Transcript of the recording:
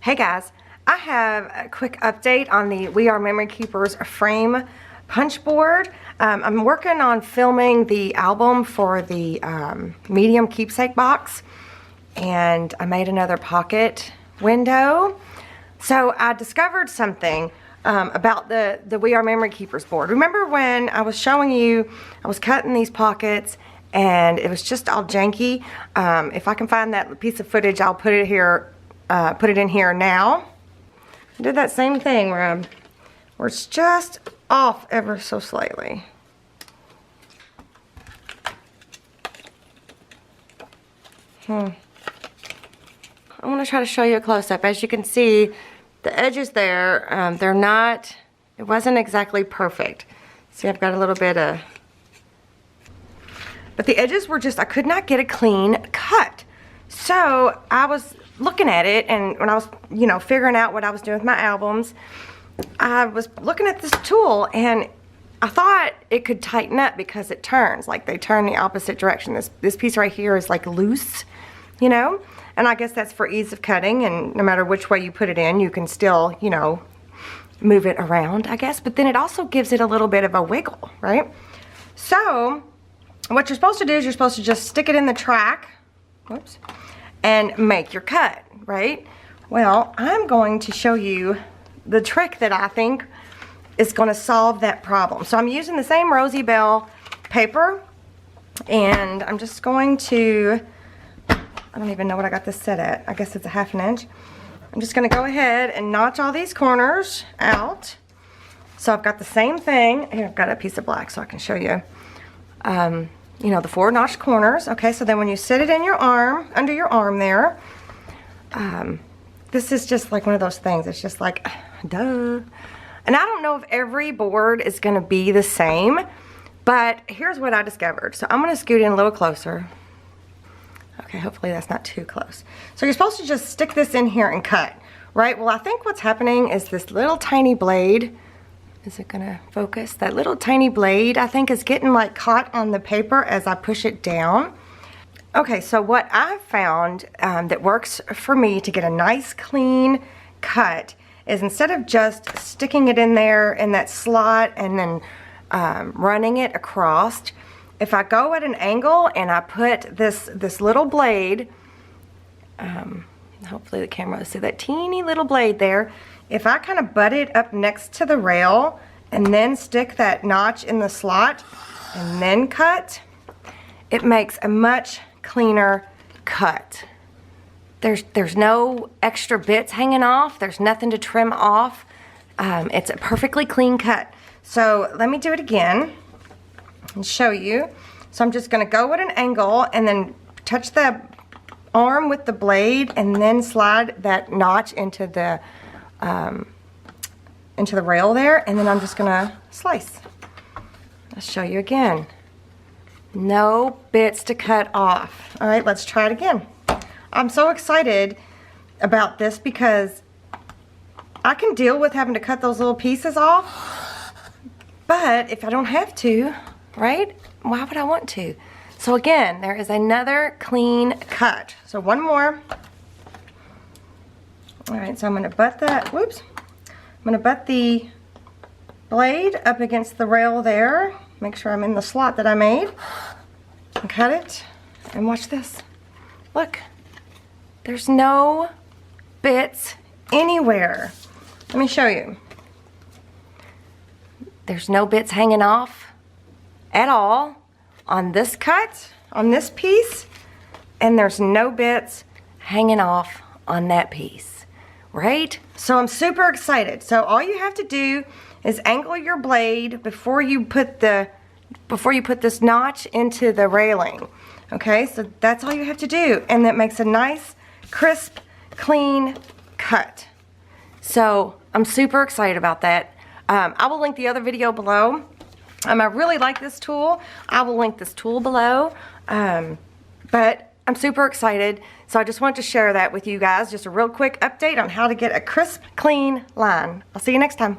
Hey guys, I have a quick update on the We Are Memory Keepers frame punch board. I'm working on filming the album for the medium keepsake box, and I made another pocket window. So I discovered something about the We Are Memory Keepers board. Remember when I was showing you, I was cutting these pockets and it was just all janky. If I can find that piece of footage, I'll put it here. Put it in here now. I did that same thing where it's just off ever so slightly. I want to try to show you a close-up. As you can see, the edges there, they're not, it wasn't exactly perfect. See, I've got a little bit of, but the edges were just, I could not get a clean cut. So I was looking at it, and when I was, figuring out what I was doing with my albums, I was looking at this tool, and I thought it could tighten up because it turns, like they turn the opposite direction. This piece right here is like loose, and I guess that's for ease of cutting, and no matter which way you put it in, you can still, move it around, I guess, but then it also gives it a little bit of a wiggle, right? So what you're supposed to do is you're supposed to just stick it in the track, whoops, and make your cut, right? Well, I'm going to show you the trick that I think is going to solve that problem. So I'm using the same Rosie Bell paper, and I'm just going to, I don't even know what I got this set at. I guess it's a 1/2 inch. I'm just going to go ahead and notch all these corners out. So I've got the same thing. Here, I've got a piece of black so I can show you. The 4 notched corners. Okay, so then when you sit it in your arm, under your arm there, this is just like one of those things. It's just like, duh. And I don't know if every board is going to be the same, but here's what I discovered. So I'm going to scoot in a little closer. Okay, hopefully that's not too close. So you're supposed to just stick this in here and cut, right? Well, I think what's happening is this little tiny blade, is it gonna focus? That little tiny blade, I think, is getting like caught on the paper as I push it down. Okay, so what I found that works for me to get a nice clean cut is instead of just sticking it in there in that slot and then running it across, if I go at an angle and I put this little blade, hopefully the camera will see that teeny little blade there. If I kind of butt it up next to the rail and then stick that notch in the slot and then cut, it makes a much cleaner cut. There's no extra bits hanging off. There's nothing to trim off. It's a perfectly clean cut. So let me do it again and show you. So I'm just going to go at an angle and then touch the arm with the blade and then slide that notch into the rail there, and then I'm just gonna slice. I'll show you again. No bits to cut off. All right, let's try it again. I'm so excited about this because I can deal with having to cut those little pieces off, but if I don't have to, right, why would I want to? So again, there is another clean cut. So one more. All right, so I'm going to butt that, whoops. I'm going to butt the blade up against the rail there. Make sure I'm in the slot that I made. And cut it. And watch this. Look. There's no bits anywhere. Let me show you. There's no bits hanging off at all on this cut, on this piece. And there's no bits hanging off on that piece. Right? So I'm super excited. So all you have to do is angle your blade before you put this notch into the railing. Okay, so that's all you have to do, and that makes a nice, crisp, clean cut. So I'm super excited about that. I will link the other video below. I really like this tool. I will link this tool below. But I'm super excited, so I just wanted to share that with you guys. Just a real quick update on how to get a crisp, clean line. I'll see you next time.